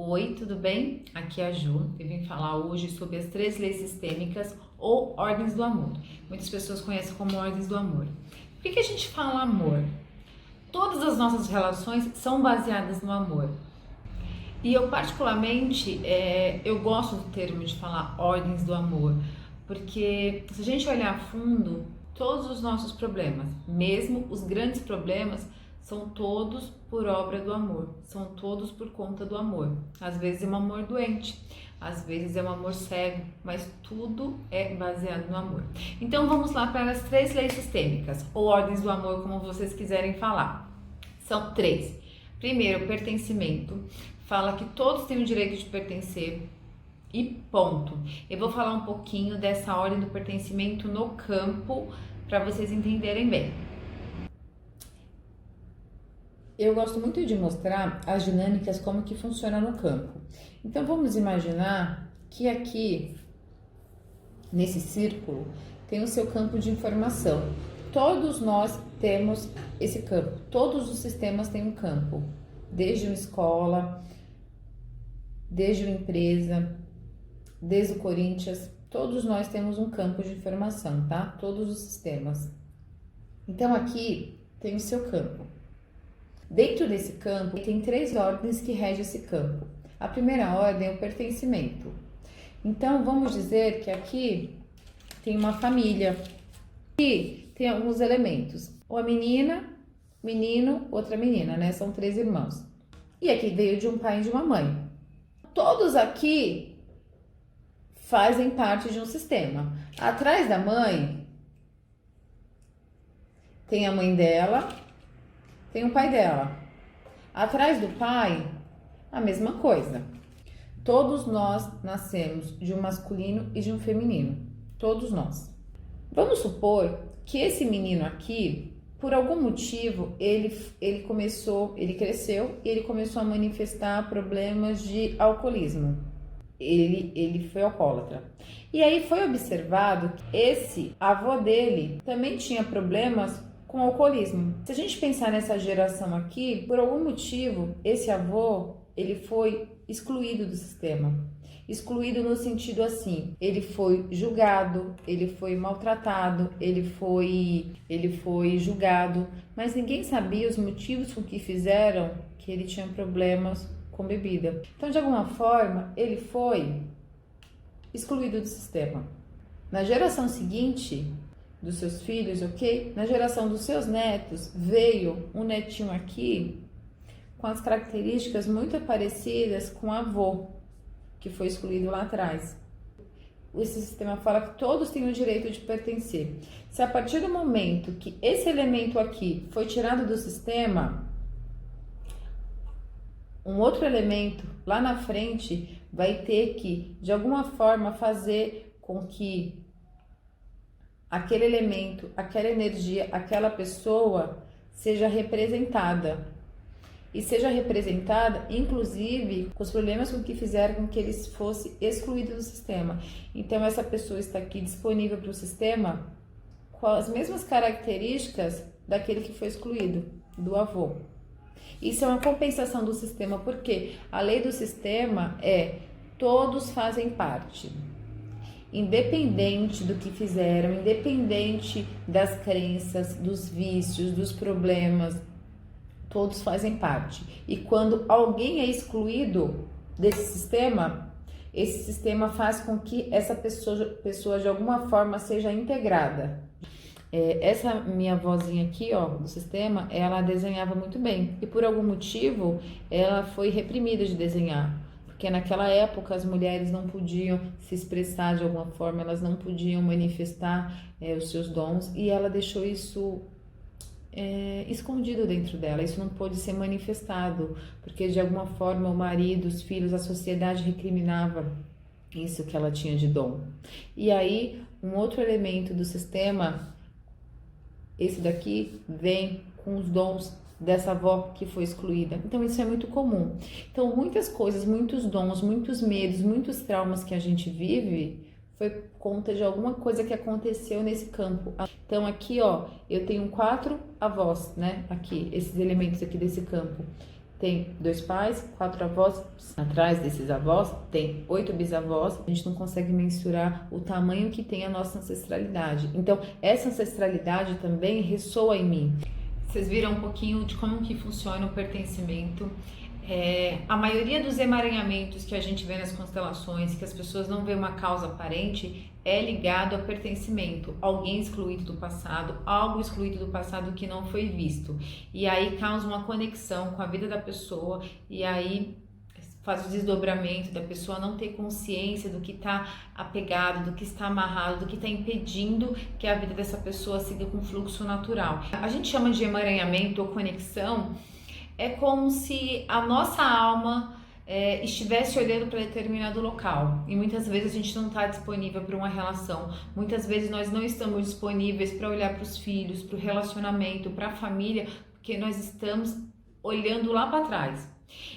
Oi, tudo bem? Aqui é a Ju. Eu vim falar hoje sobre as 3 leis sistêmicas ou ordens do amor. Muitas pessoas conhecem como ordens do amor. Por que a gente fala amor? Todas as nossas relações são baseadas no amor. E eu particularmente, eu gosto do termo de falar ordens do amor, porque se a gente olhar a fundo, todos os nossos problemas, mesmo os grandes problemas, são todos por obra do amor, são todos por conta do amor. Às vezes é um amor doente, às vezes é um amor cego, mas tudo é baseado no amor. Então vamos lá para as 3 leis sistêmicas, ou ordens do amor, como vocês quiserem falar. São 3. Primeiro, pertencimento. Fala que todos têm o direito de pertencer e ponto. Eu vou falar um pouquinho dessa ordem do pertencimento no campo para vocês entenderem bem. Eu gosto muito de mostrar as dinâmicas como que funciona no campo. Então vamos imaginar que aqui nesse círculo tem o seu campo de informação. Todos nós temos esse campo, todos os sistemas têm um campo, desde uma escola, desde uma empresa, desde o Corinthians, todos nós temos um campo de informação, tá? Todos os sistemas. Então aqui tem o seu campo. Dentro desse campo tem 3 ordens que regem esse campo. A primeira ordem é o pertencimento. Então vamos dizer que aqui tem uma família e tem alguns elementos. Uma menina, menino, outra menina, né? São 3 irmãos. E aqui veio de um pai e de uma mãe. Todos aqui fazem parte de um sistema. Atrás da mãe tem a mãe dela, tem o pai dela. Atrás do pai, a mesma coisa. Todos nós nascemos de um masculino e de um feminino. Todos nós. Vamos supor que esse menino aqui, por algum motivo, ele cresceu e ele começou a manifestar problemas de alcoolismo. Ele foi alcoólatra. E aí foi observado que esse avô dele também tinha problemas com alcoolismo. Se a gente pensar nessa geração aqui, por algum motivo, esse avô, ele foi excluído do sistema. Excluído no sentido assim, ele foi julgado, ele foi maltratado, ele foi julgado, mas ninguém sabia os motivos com que fizeram que ele tinha problemas com bebida. Então, de alguma forma, ele foi excluído do sistema. Na geração seguinte dos seus filhos, ok? Na geração dos seus netos, veio um netinho aqui com as características muito parecidas com o avô, que foi excluído lá atrás. Esse sistema fala que todos têm o direito de pertencer. Se a partir do momento que esse elemento aqui foi tirado do sistema, um outro elemento lá na frente vai ter que, de alguma forma, fazer com que aquele elemento, aquela energia, aquela pessoa seja representada. E seja representada, inclusive, com os problemas com que fizeram com que eles fossem excluídos do sistema. Então, essa pessoa está aqui disponível para o sistema com as mesmas características daquele que foi excluído, do avô. Isso é uma compensação do sistema, porque a lei do sistema é todos fazem parte. Independente do que fizeram, independente das crenças, dos vícios, dos problemas, todos fazem parte. E quando alguém é excluído desse sistema, esse sistema faz com que essa pessoa de alguma forma seja integrada. Essa minha vozinha aqui, ó, do sistema, ela desenhava muito bem. E por algum motivo, ela foi reprimida de desenhar. Porque naquela época as mulheres não podiam se expressar de alguma forma, elas não podiam manifestar os seus dons. E ela deixou isso escondido dentro dela, isso não pôde ser manifestado, porque de alguma forma o marido, os filhos, a sociedade recriminava isso que ela tinha de dom. E aí, um outro elemento do sistema, esse daqui, vem com os dons dessa avó que foi excluída. Então isso é muito comum. Então muitas coisas, muitos dons, muitos medos, muitos traumas que a gente vive foi por conta de alguma coisa que aconteceu nesse campo. Então aqui, ó, eu tenho 4 avós, né? Aqui, esses elementos aqui desse campo. tem 2 pais, 4 avós, atrás desses avós tem 8 bisavós. A gente não consegue mensurar o tamanho que tem a nossa ancestralidade. Então, essa ancestralidade também ressoa em mim. Vocês viram um pouquinho de como que funciona o pertencimento. A maioria dos emaranhamentos que a gente vê nas constelações, que as pessoas não vê uma causa aparente, é ligado ao pertencimento, alguém excluído do passado, algo excluído do passado que não foi visto. E aí causa uma conexão com a vida da pessoa e aí faz o desdobramento da pessoa não ter consciência do que está apegado, do que está amarrado, do que está impedindo que a vida dessa pessoa siga com fluxo natural. A gente chama de emaranhamento ou conexão. É como se a nossa alma estivesse olhando para determinado local e muitas vezes a gente não está disponível para uma relação, muitas vezes nós não estamos disponíveis para olhar para os filhos, para o relacionamento, para a família, porque nós estamos olhando lá para trás.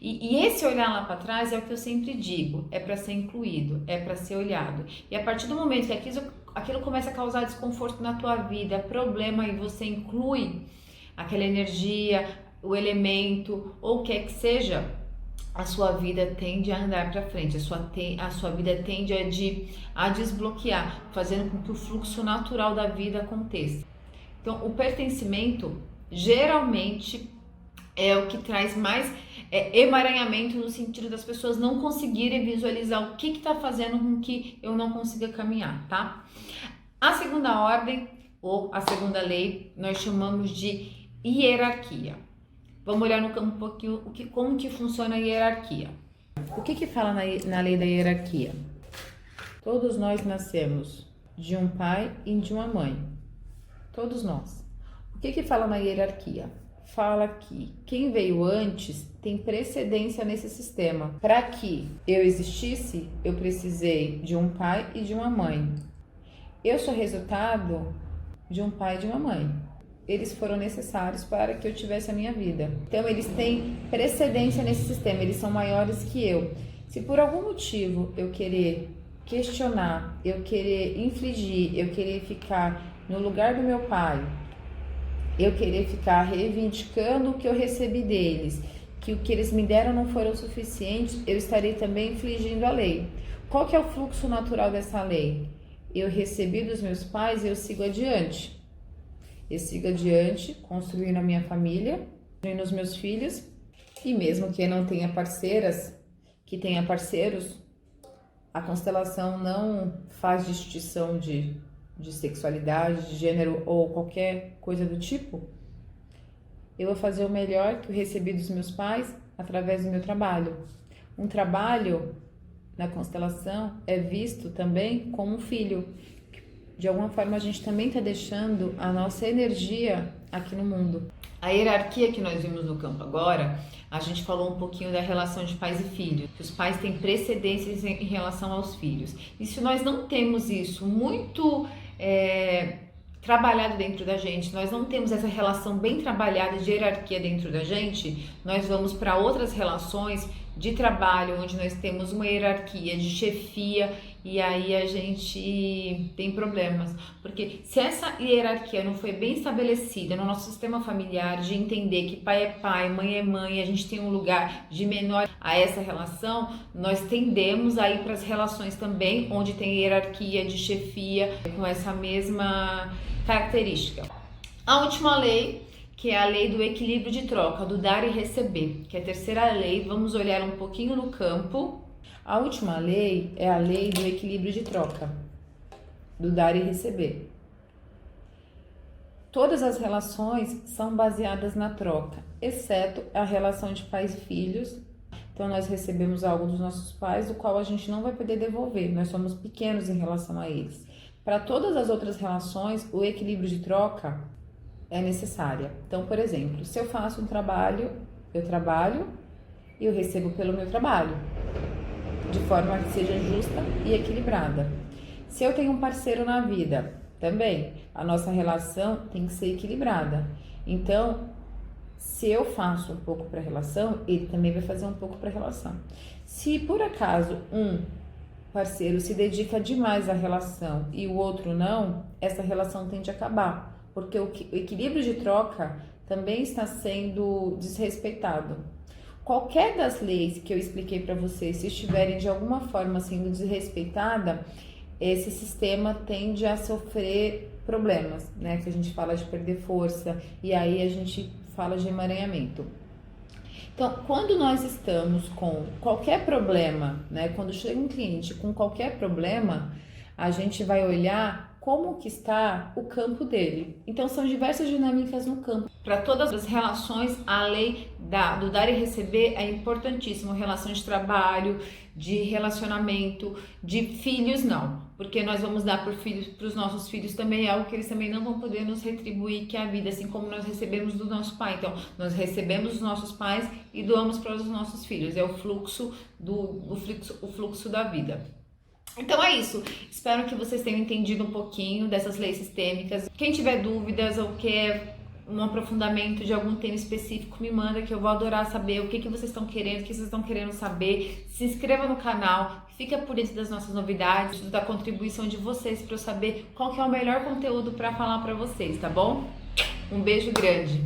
E esse olhar lá para trás é o que eu sempre digo, é para ser incluído, é para ser olhado. E a partir do momento que aquilo começa a causar desconforto na tua vida, problema, e você inclui aquela energia, o elemento ou o que é que seja, a sua vida tende a andar para frente, a sua vida tende a desbloquear, fazendo com que o fluxo natural da vida aconteça. Então, o pertencimento geralmente é o que traz mais emaranhamento, no sentido das pessoas não conseguirem visualizar o que está fazendo com que eu não consiga caminhar, tá? A segunda ordem, ou a segunda lei, nós chamamos de hierarquia. Vamos olhar no campo um pouquinho como que funciona a hierarquia. O que fala na lei da hierarquia? Todos nós nascemos de um pai e de uma mãe. Todos nós. O que fala na hierarquia? Fala que quem veio antes tem precedência nesse sistema. Para que eu existisse, eu precisei de um pai e de uma mãe. Eu sou resultado de um pai e de uma mãe. Eles foram necessários para que eu tivesse a minha vida. Então, eles têm precedência nesse sistema, eles são maiores que eu. Se por algum motivo eu querer questionar, eu querer infligir, eu querer ficar no lugar do meu pai, eu querer ficar reivindicando o que eu recebi deles, que o que eles me deram não foram suficientes, eu estarei também infligindo a lei. Qual que é o fluxo natural dessa lei? Eu recebi dos meus pais e eu sigo adiante. Eu sigo adiante, construindo a minha família, construindo os meus filhos, e mesmo que eu não tenha parceiras, que tenha parceiros, a constelação não faz distinção de sexualidade, de gênero ou qualquer coisa do tipo. Eu vou fazer o melhor que eu recebi dos meus pais através do meu trabalho. Um trabalho na constelação é visto também como um filho. De alguma forma a gente também está deixando a nossa energia aqui no mundo. A hierarquia que nós vimos no campo agora, a gente falou um pouquinho da relação de pais e filhos. Os pais têm precedências em relação aos filhos. E se nós não temos isso muito trabalhado dentro da gente, nós não temos essa relação bem trabalhada de hierarquia dentro da gente, nós vamos para outras relações de trabalho, onde nós temos uma hierarquia de chefia, e aí a gente tem problemas, porque se essa hierarquia não foi bem estabelecida no nosso sistema familiar, de entender que pai é pai, mãe é mãe, a gente tem um lugar de menor a essa relação, nós tendemos a ir para as relações também, onde tem hierarquia de chefia, com essa mesma característica. A última lei, que é a lei do equilíbrio de troca, do dar e receber, que é a terceira lei. Vamos olhar um pouquinho no campo. A última lei é a lei do equilíbrio de troca, do dar e receber. Todas as relações são baseadas na troca, exceto a relação de pais e filhos. Então, nós recebemos algo dos nossos pais, do qual a gente não vai poder devolver. Nós somos pequenos em relação a eles. Para todas as outras relações, o equilíbrio de troca é necessária. Então, por exemplo, se eu faço um trabalho, eu trabalho e eu recebo pelo meu trabalho, de forma que seja justa e equilibrada. Se eu tenho um parceiro na vida, também, a nossa relação tem que ser equilibrada. Então, se eu faço um pouco para a relação, ele também vai fazer um pouco para a relação. Se por acaso um parceiro se dedica demais à relação e o outro não, essa relação tende a acabar. Porque o equilíbrio de troca também está sendo desrespeitado. qualquer das leis que eu expliquei para vocês, se estiverem de alguma forma sendo desrespeitada, esse sistema tende a sofrer problemas, né? Que a gente fala de perder força e aí a gente fala de emaranhamento. Então, quando nós estamos com qualquer problema, né? Quando chega um cliente com qualquer problema, a gente vai olhar como que está o campo dele. Então, são diversas dinâmicas no campo. Para todas as relações, a lei do dar e receber é importantíssimo. Relações de trabalho, de relacionamento, de filhos não. Porque nós vamos dar para os nossos filhos também algo que eles também não vão poder nos retribuir, que é a vida, assim como nós recebemos do nosso pai. Então, nós recebemos dos nossos pais e doamos para os nossos filhos. É o fluxo o fluxo da vida. Então é isso, espero que vocês tenham entendido um pouquinho dessas leis sistêmicas. Quem tiver dúvidas ou quer um aprofundamento de algum tema específico, me manda que eu vou adorar saber o que vocês estão querendo, o que vocês estão querendo saber. Se inscreva no canal, fica por dentro das nossas novidades, da contribuição de vocês para eu saber qual que é o melhor conteúdo para falar para vocês, tá bom? Um beijo grande!